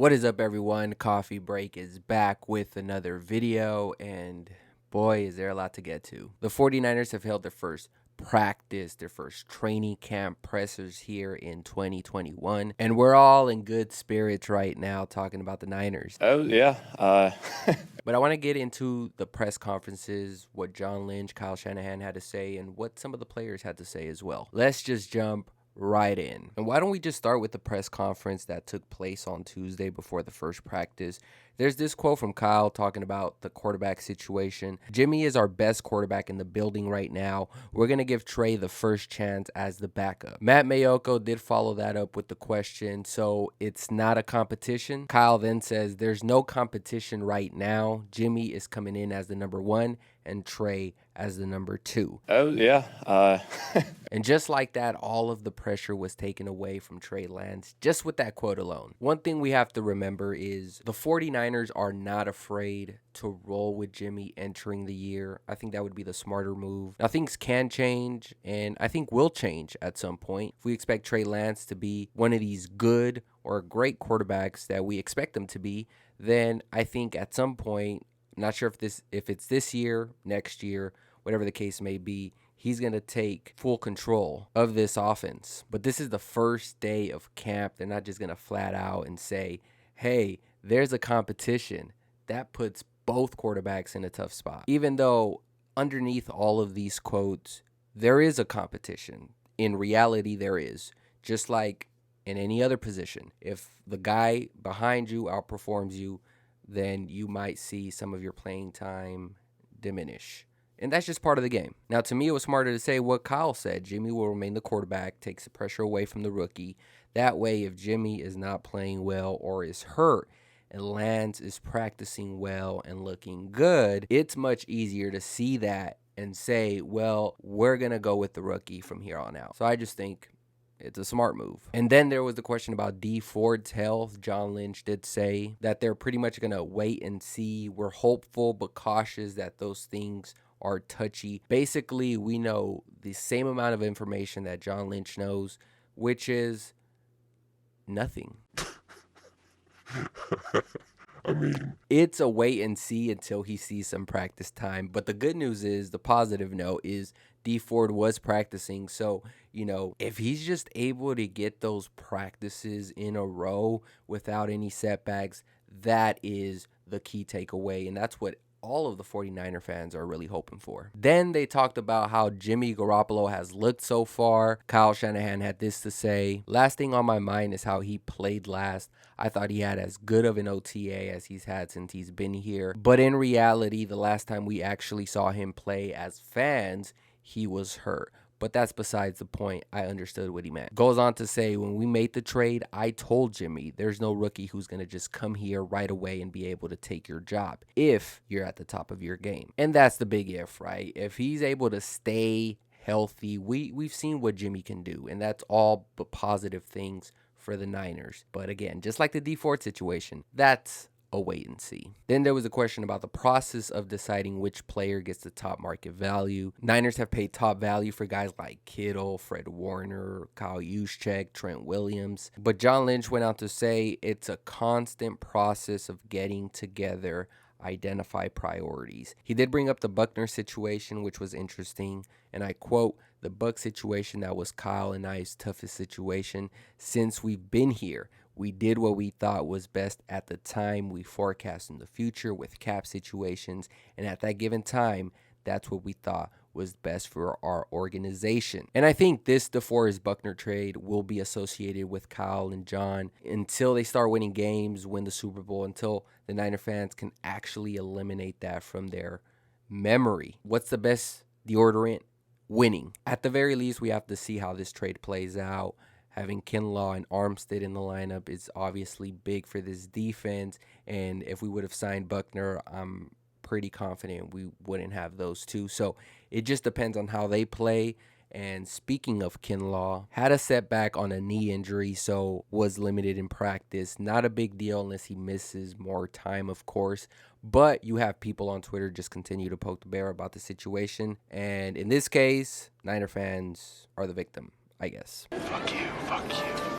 What is up, everyone? Coffee Break is back with another video, and boy, is there a lot to get to. The 49ers have held their first practice, their first training camp pressers here in 2021, and we're all in good spirits right now talking about the Niners. Oh, yeah. But I want to get into the press conferences, what John Lynch, Kyle Shanahan had to say, and what some of the players had to say as well. Let's just jump right in. And why don't we just start with the press conference that took place on Tuesday before the first practice? There's this quote from Kyle talking about the quarterback situation. Jimmy is our best quarterback in the building right now. We're going to give Trey the first chance as the backup. Matt Mayoko did follow that up with the question, so it's not a competition. Kyle then says there's no competition right now. Jimmy is coming in as the number one and Trey as the number two. Oh, yeah. And just like that, all of the pressure was taken away from Trey Lance just with that quote alone. One thing we have to remember is the 49ers are not afraid to roll with Jimmy entering the year. I think that would be the smarter move. Now, things can change, and I think will change at some point. If we expect Trey Lance to be one of these good or great quarterbacks that we expect him to be, then I think at some point, I'm not sure if it's this year, next year, whatever the case may be, he's going to take full control of this offense. But this is the first day of camp. They're not just going to flat out and say, hey, there's a competition. That puts both quarterbacks in a tough spot. Even though underneath all of these quotes, there is a competition. In reality, there is. Just like in any other position. If the guy behind you outperforms you, then you might see some of your playing time diminish. And that's just part of the game. Now, to me, it was smarter to say what Kyle said. Jimmy will remain the quarterback, takes the pressure away from the rookie. That way, if Jimmy is not playing well or is hurt and Lance is practicing well and looking good, it's much easier to see that and say, well, we're going to go with the rookie from here on out. So I just think it's a smart move. And then there was the question about Dee Ford's health. John Lynch did say that they're pretty much going to wait and see. We're hopeful but cautious that those things are touchy. Basically, we know the same amount of information that John Lynch knows, which is nothing. I mean, it's a wait and see until he sees some practice time. But the good news is, the positive note is Dee Ford was practicing. So, if he's just able to get those practices in a row without any setbacks, that is the key takeaway. And that's what all of the 49er fans are really hoping for. Then they talked about how Jimmy Garoppolo has looked so far. Kyle Shanahan had this to say: last thing on my mind is how he played last. I thought he had as good of an OTA as he's had since he's been here. But in reality, the last time we actually saw him play as fans, he was hurt. But that's besides the point. I understood what he meant. Goes on to say, when we made the trade, I told Jimmy there's no rookie who's going to just come here right away and be able to take your job if you're at the top of your game. And that's the big if, right? If he's able to stay healthy, we've seen what Jimmy can do, and that's all but positive things for the Niners. But again, just like the Dee Ford situation, that's a wait and see. Then there was a question about the process of deciding which player gets the top market value. Niners have paid top value for guys like Kittle, Fred Warner, Kyle Juszczyk, Trent Williams. But John Lynch went on to say it's a constant process of getting together, identify priorities. He did bring up the Buckner situation, which was interesting, and I quote, "The Buck situation, that was Kyle and I's toughest situation since we've been here. We did what we thought was best at the time. We forecast in the future with cap situations, and at that given time, that's what we thought was best for our organization." And I think this DeForest Buckner trade will be associated with Kyle and John until they start winning games, win the Super Bowl, until the Niner fans can actually eliminate that from their memory. What's the best deodorant? Winning. At the very least, we have to see how this trade plays out. Having Kinlaw and Armstead in the lineup is obviously big for this defense, and if we would have signed Buckner, I'm pretty confident we wouldn't have those two. So it just depends on how they play. And speaking of Kinlaw, had a setback on a knee injury, so was limited in practice. Not a big deal unless he misses more time, of course. But you have people on Twitter just continue to poke the bear about the situation. And in this case, Niner fans are the victim, I guess. fuck you.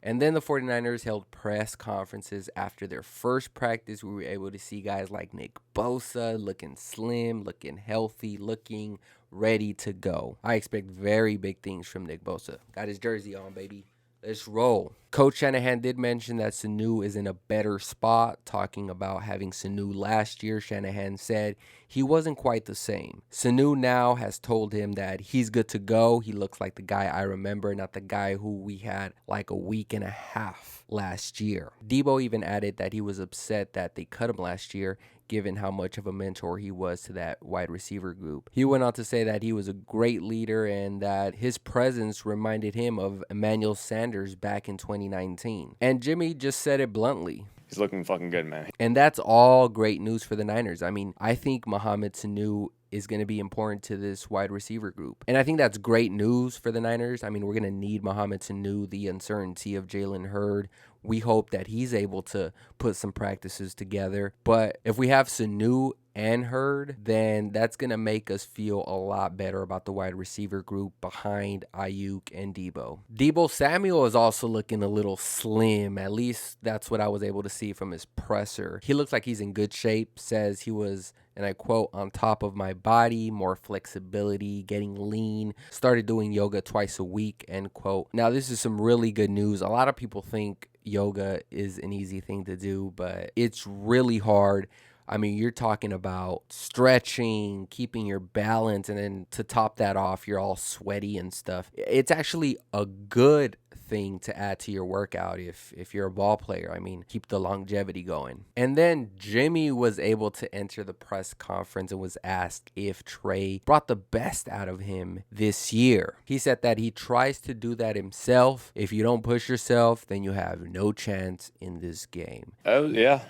And then the 49ers held press conferences after their first practice. We were able to see guys like Nick Bosa looking slim, looking healthy, looking ready to go. I expect very big things from Nick Bosa. Got his jersey on, baby. Let's roll. Coach Shanahan did mention that Sanu is in a better spot, talking about having Sanu last year. Shanahan said he wasn't quite the same. Sanu now has told him that he's good to go. He looks like the guy I remember, not the guy who we had like a week and a half last year. Deebo even added that he was upset that they cut him last year, given how much of a mentor he was to that wide receiver group. He went on to say that he was a great leader and that his presence reminded him of Emmanuel Sanders back in 2019. And Jimmy just said it bluntly. He's looking fucking good, man. And that's all great news for the Niners. I mean, I think Mohamed Sanu is going to be important to this wide receiver group. And I think that's great news for the Niners. I mean, we're going to need Mohamed Sanu, the uncertainty of Jalen Hurd. We hope that he's able to put some practices together. But if we have Sanu and Hurd, then that's going to make us feel a lot better about the wide receiver group behind Ayuk and Deebo. Deebo Samuel is also looking a little slim. At least that's what I was able to see from his presser. He looks like he's in good shape, says he was, and I quote, on top of my body, more flexibility, getting lean, started doing yoga twice a week, end quote. Now, this is some really good news. A lot of people think yoga is an easy thing to do, but it's really hard. I mean, you're talking about stretching, keeping your balance, and then to top that off, you're all sweaty and stuff. It's actually a good thing to add to your workout if you're a ball player. I mean, keep the longevity going. And then Jimmy was able to enter the press conference and was asked if Trey brought the best out of him this year. He said that he tries to do that himself. If you don't push yourself, then you have no chance in this game. Oh, yeah.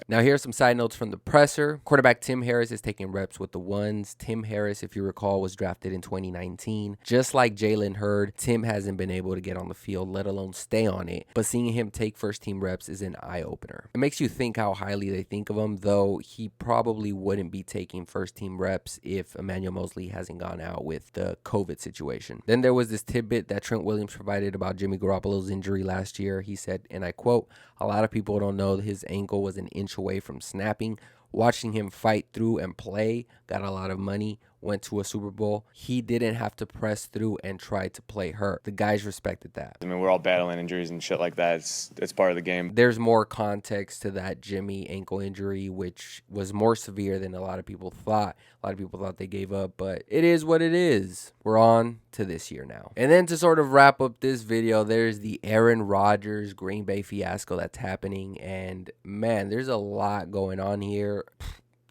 Now, here are some side notes from the presser. Quarterback Tim Harris is taking reps with the ones. Tim Harris, if you recall, was drafted in 2019. Just like Jalen Hurd, Tim hasn't been able to get on the field, let alone stay on it. But seeing him take first-team reps is an eye-opener. It makes you think how highly they think of him, though he probably wouldn't be taking first-team reps if Emmanuel Moseley hasn't gone out with the COVID situation. Then there was this tidbit that Trent Williams provided about Jimmy Garoppolo's injury last year. He said, and I quote, "A lot of people don't know that his ankle was an inch away from snapping. Watching him fight through and play, got a lot of money, went to a Super Bowl. He didn't have to press through and try to play hurt. The guys respected that." I mean, we're all battling injuries and shit like that. It's part of the game. There's more context to that Jimmy ankle injury, which was more severe than a lot of people thought. A lot of people thought they gave up, but it is what it is. We're on to this year now. And then to sort of wrap up this video, there's the Aaron Rodgers Green Bay fiasco that's happening. And man, there's a lot going on here.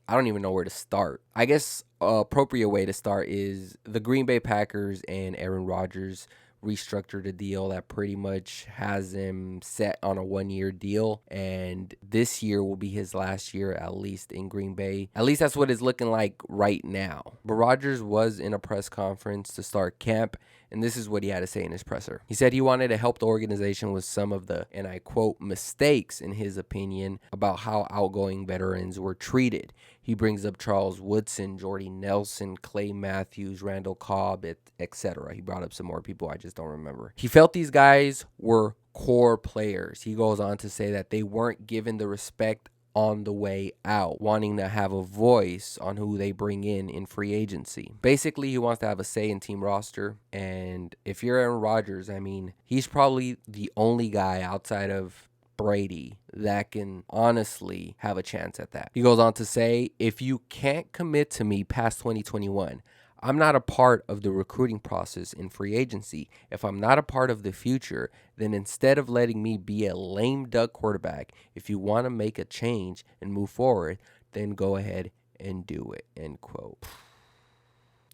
I don't even know where to start. I guess an appropriate way to start is the Green Bay Packers and Aaron Rodgers restructured a deal that pretty much has him set on a 1-year deal, and this year will be his last year, at least in Green Bay. At least that's what it's looking like right now. But Rodgers was in a press conference to start camp, and this is what he had to say in his presser. He said he wanted to help the organization with some of the, and I quote, mistakes, in his opinion, about how outgoing veterans were treated. He brings up Charles Woodson, Jordy Nelson, Clay Matthews, Randall Cobb, etc. He brought up some more people I just don't remember. He felt these guys were core players. He goes on to say that they weren't given the respect on the way out, wanting to have a voice on who they bring in free agency. Basically, he wants to have a say in team roster, and if you're Aaron Rodgers, I mean, he's probably the only guy outside of Brady that can honestly have a chance at that. He goes on to say, if you can't commit to me past 2021, I'm not a part of the recruiting process in free agency. If I'm not a part of the future, then instead of letting me be a lame duck quarterback, if you want to make a change and move forward, then go ahead and do it, end quote.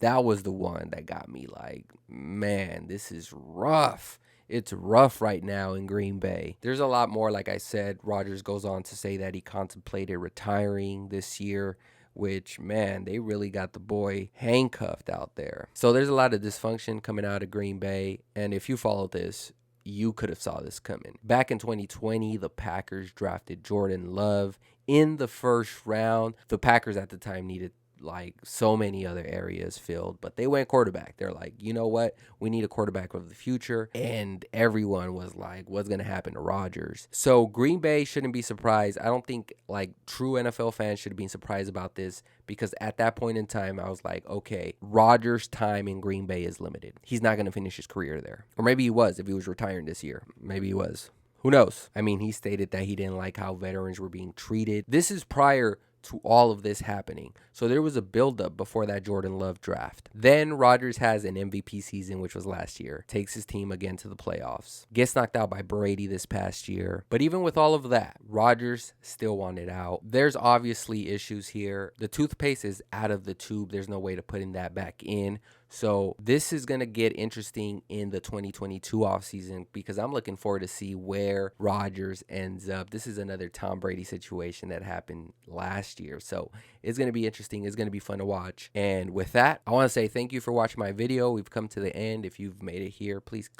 That was the one that got me like, man, this is rough. It's rough right now in Green Bay. There's a lot more. Like I said, Rodgers goes on to say that he contemplated retiring this year, which, man, they really got the boy handcuffed out there. So there's a lot of dysfunction coming out of Green Bay. And if you follow this, you could have saw this coming. Back in 2020, the Packers drafted Jordan Love in the first round. The Packers at the time needed like so many other areas filled, but they went quarterback. They're like, you know what? We need a quarterback of the future. And everyone was like, what's going to happen to Rodgers? So Green Bay shouldn't be surprised. I don't think like true NFL fans should have been surprised about this, because at that point in time, I was like, okay, Rodgers' time in Green Bay is limited. He's not going to finish his career there. Or maybe he was if he was retiring this year. Maybe he was. Who knows? I mean, he stated that he didn't like how veterans were being treated. This is prior to all of this happening. So there was a buildup before that Jordan Love draft. Then Rodgers has an MVP season, which was last year. Takes his team again to the playoffs. Gets knocked out by Brady this past year. But even with all of that, Rodgers still wanted out. There's obviously issues here. The toothpaste is out of the tube. There's no way to putting that back in. So this is going to get interesting in the 2022 offseason, because I'm looking forward to see where Rodgers ends up. This is another Tom Brady situation that happened last year. So it's going to be interesting. It's going to be fun to watch. And with that, I want to say thank you for watching my video. We've come to the end. If you've made it here, please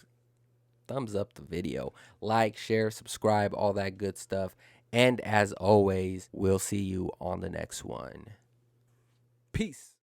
thumbs up the video. Like, share, subscribe, all that good stuff. And as always, we'll see you on the next one. Peace.